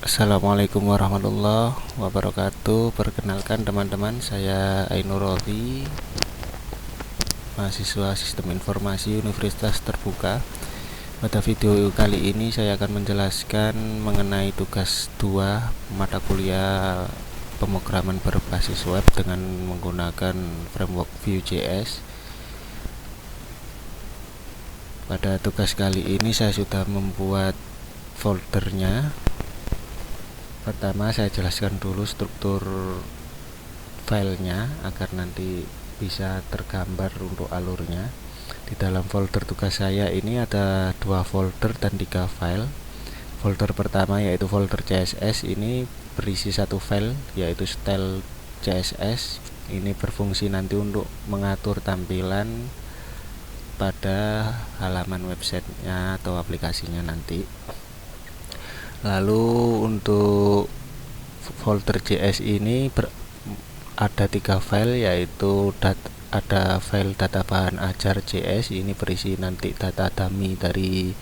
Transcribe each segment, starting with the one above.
Assalamualaikum warahmatullahi wabarakatuh. Perkenalkan teman-teman, saya Ainur Rofi, mahasiswa Sistem Informasi Universitas Terbuka. Pada video kali ini saya akan menjelaskan mengenai tugas 2 mata kuliah pemrograman berbasis web dengan menggunakan framework Vue.js. Pada tugas kali ini saya sudah membuat foldernya. Pertama saya jelaskan dulu struktur filenya agar nanti bisa tergambar untuk alurnya. Di dalam folder tugas saya ini ada 2 folder dan 3 file. Folder pertama yaitu folder CSS, ini berisi satu file yaitu style CSS. Ini berfungsi nanti untuk mengatur tampilan pada halaman websitenya atau aplikasinya nanti. Lalu untuk folder JS ini ada 3 file, yaitu ada file data bahan ajar JS, ini berisi nanti data dummy dari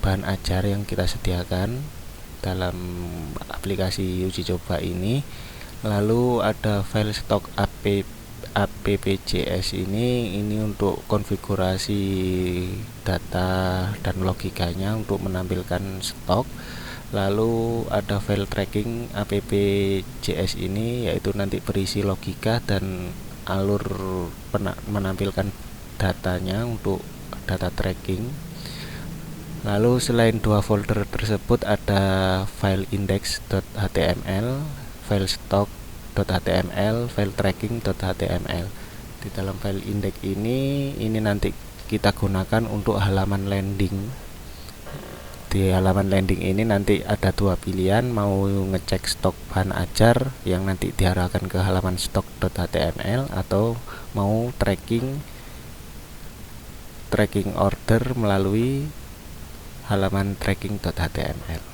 bahan ajar yang kita sediakan dalam aplikasi uji coba ini. Lalu ada file stok appjs, ini untuk konfigurasi data dan logikanya untuk menampilkan stok. Lalu ada file tracking appjs ini, yaitu nanti berisi logika dan alur menampilkan datanya untuk data tracking. Lalu selain 2 folder tersebut ada file index.html, file stock.html, file tracking.html. Di dalam file index ini nanti kita gunakan untuk halaman landing. Di halaman landing ini nanti ada 2 pilihan, mau ngecek stok bahan ajar yang nanti diarahkan ke halaman stock.html atau mau tracking order melalui halaman tracking.html.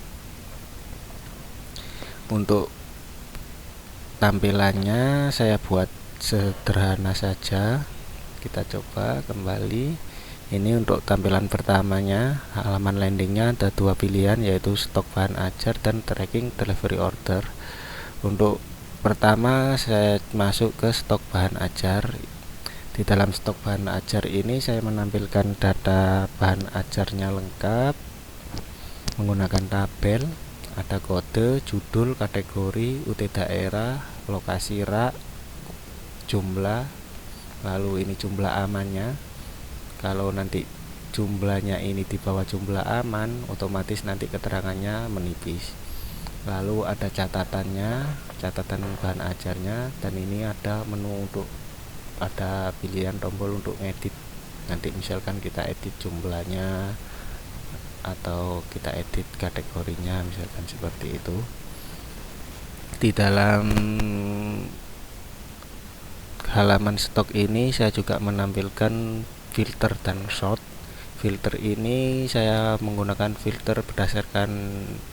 Untuk tampilannya saya buat sederhana saja. Kita coba kembali. Ini untuk tampilan pertamanya, halaman landingnya ada 2 pilihan, yaitu stok bahan ajar dan tracking delivery order. Untuk pertama saya masuk ke stok bahan ajar. Di dalam stok bahan ajar ini saya menampilkan data bahan ajarnya lengkap menggunakan tabel, ada kode, judul, kategori, UT daerah, lokasi rak, jumlah, lalu ini jumlah amannya. Kalau nanti jumlahnya ini di bawah jumlah aman, otomatis nanti keterangannya menipis. Lalu ada catatannya, catatan bahan ajarnya, dan ini ada menu untuk ada pilihan tombol untuk edit. Nanti misalkan kita edit jumlahnya atau kita edit kategorinya, misalkan seperti itu. Di dalam halaman stok ini saya juga menampilkan filter dan sort. Filter ini saya menggunakan filter berdasarkan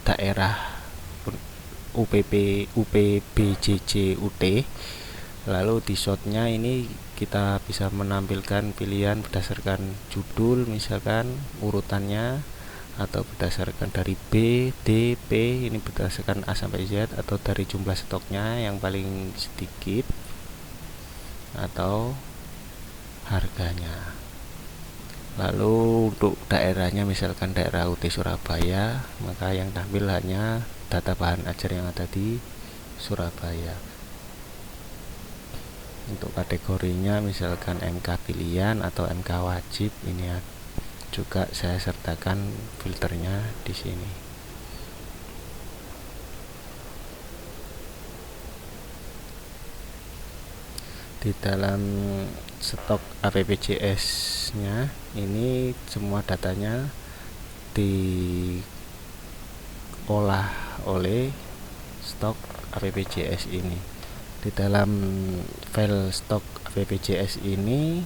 daerah UPBJJ UT. Lalu di sortnya ini kita bisa menampilkan pilihan berdasarkan judul, misalkan urutannya, atau berdasarkan dari B, D, P, ini berdasarkan A sampai Z, atau dari jumlah stoknya yang paling sedikit, atau harganya. Lalu untuk daerahnya, misalkan daerah UT Surabaya, maka yang tampil hanya data bahan ajar yang ada di Surabaya. Untuk kategorinya misalkan MK pilihan atau MK wajib, ini juga saya sertakan filternya di sini. Di dalam stok appjs-nya ini semua datanya diolah oleh stok appjs ini. Di dalam file stok appjs ini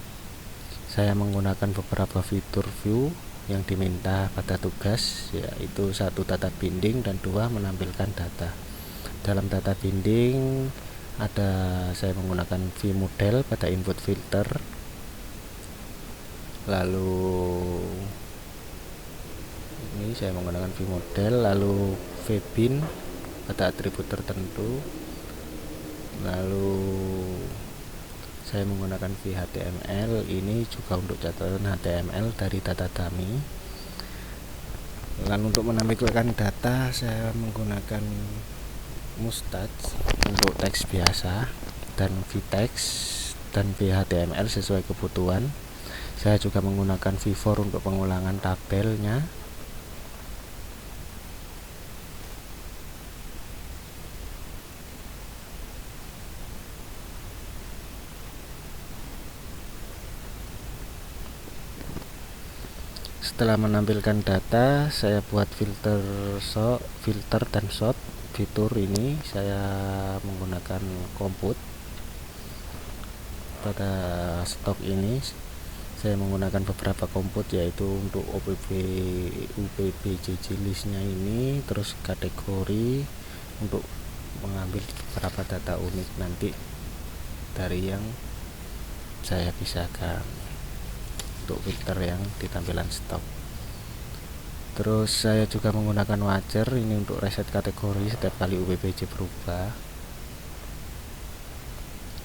saya menggunakan beberapa fitur view yang diminta pada tugas, yaitu 1 data binding dan 2 menampilkan data. Dalam data binding saya menggunakan view model pada input filter, lalu ini saya menggunakan view model, lalu vbin pada atribut tertentu. Lalu saya menggunakan vHTML, ini juga untuk catatan HTML dari data dummy. Lalu untuk menampilkan data saya menggunakan mustache untuk teks biasa dan vtext dan vHTML sesuai kebutuhan. Saya juga menggunakan v-for untuk pengulangan tabelnya. Setelah menampilkan data, saya buat filter dan sort. Fitur ini saya menggunakan compute. Pada stok ini saya menggunakan beberapa compute, yaitu untuk UPBJJ listnya ini, terus kategori untuk mengambil beberapa data unik nanti dari yang saya pisahkan untuk filter yang di tampilan stok. Terus saya juga menggunakan watcher ini untuk reset kategori setiap kali UPBJ berubah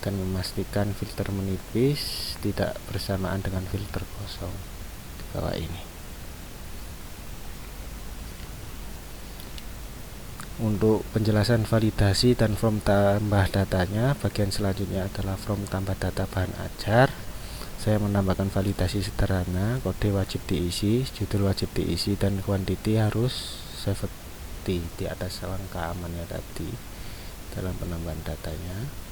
dan memastikan filter menipis tidak bersamaan dengan filter kosong di bawah ini. Untuk penjelasan validasi dan form tambah datanya, bagian selanjutnya adalah form tambah data bahan ajar. Saya menambahkan validasi sederhana, kode wajib diisi, judul wajib diisi, dan quantity harus safety di atas angka amannya tadi dalam penambahan datanya.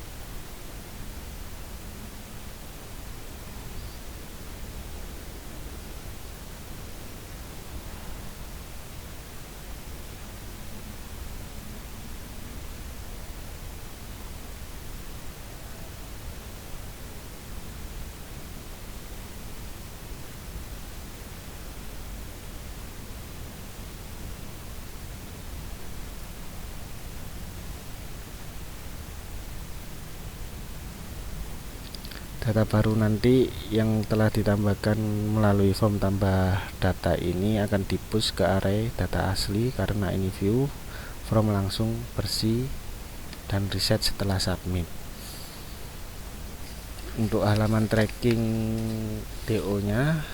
Data baru nanti yang telah ditambahkan melalui form tambah data ini akan di-push ke array data asli karena ini view form langsung bersih dan reset setelah submit. Untuk halaman tracking DO nya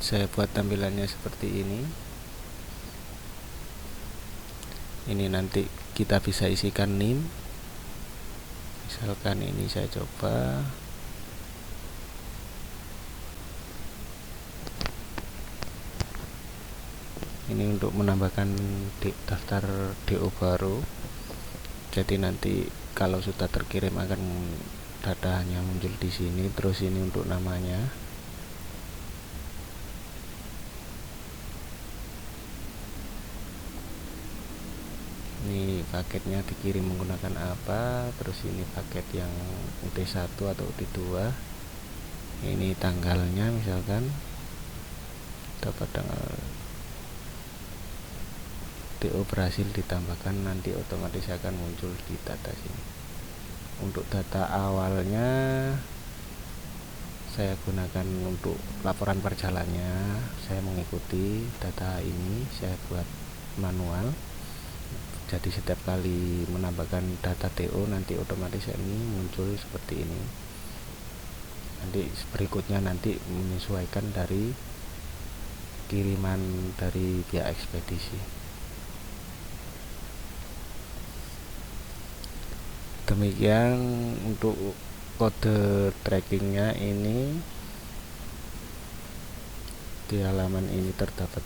saya buat tampilannya seperti ini. Ini nanti kita bisa isikan NIM, misalkan ini saya coba. Ini untuk menambahkan daftar DO baru, jadi nanti kalau sudah terkirim akan datanya muncul di sini. Terus ini untuk namanya, ini paketnya dikirim menggunakan apa, terus ini paket yang UT1 atau UT2, ini tanggalnya misalkan dapat tanggal DO berhasil ditambahkan, nanti otomatis akan muncul di data sini. Untuk data awalnya saya gunakan untuk laporan perjalanannya, saya mengikuti data ini, saya buat manual. Jadi setiap kali menambahkan data DO nanti otomatis ini muncul seperti ini. Nanti berikutnya nanti menyesuaikan dari kiriman dari pihak ekspedisi. Demikian untuk kode trackingnya. Ini di halaman ini terdapat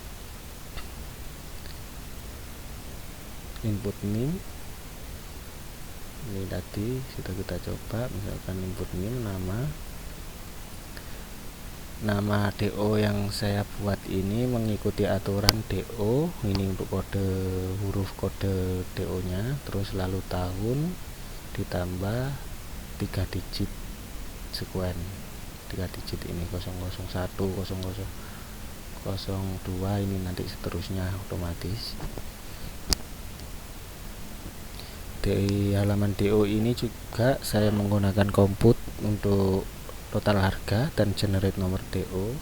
input NIM. Ini tadi sudah kita coba, misalkan input NIM, nama DO yang saya buat ini mengikuti aturan DO. Ini untuk kode huruf kode DO nya, terus lalu tahun ditambah 3 digit sekuen, 3 digit ini 001, 0002, ini nanti seterusnya otomatis. Di halaman DO ini juga saya menggunakan compute untuk total harga dan generate nomor DO.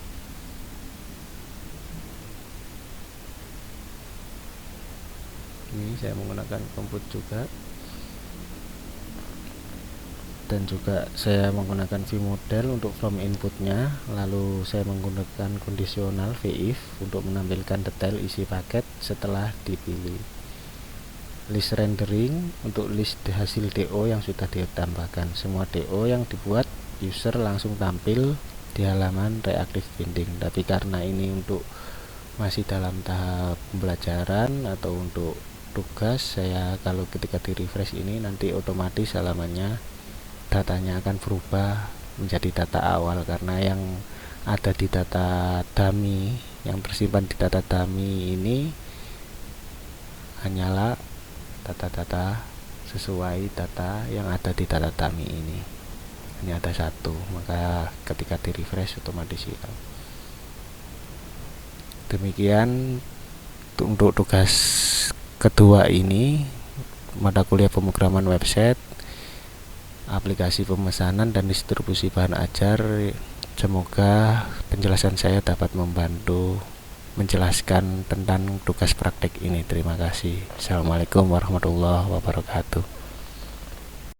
Ini saya menggunakan komput juga, dan juga saya menggunakan view model untuk from inputnya. Lalu saya menggunakan kondisional VIF untuk menampilkan detail isi paket setelah dipilih. List rendering untuk list hasil DO yang sudah ditambahkan. Semua DO yang dibuat user langsung tampil di halaman reactive binding, tapi karena ini untuk masih dalam tahap pembelajaran atau untuk tugas, saya kalau ketika di refresh ini nanti otomatis halamannya datanya akan berubah menjadi data awal, karena yang ada di data dummy, yang tersimpan di data dummy ini hanyalah data-data sesuai data yang ada di data dummy ini. Hanya ada satu, maka ketika di refresh otomatis hilang. Demikian untuk tugas kedua ini, mata kuliah pemrograman website, aplikasi pemesanan dan distribusi bahan ajar. Semoga penjelasan saya dapat membantu menjelaskan tentang tugas praktek ini. Terima kasih. Assalamualaikum warahmatullahi wabarakatuh.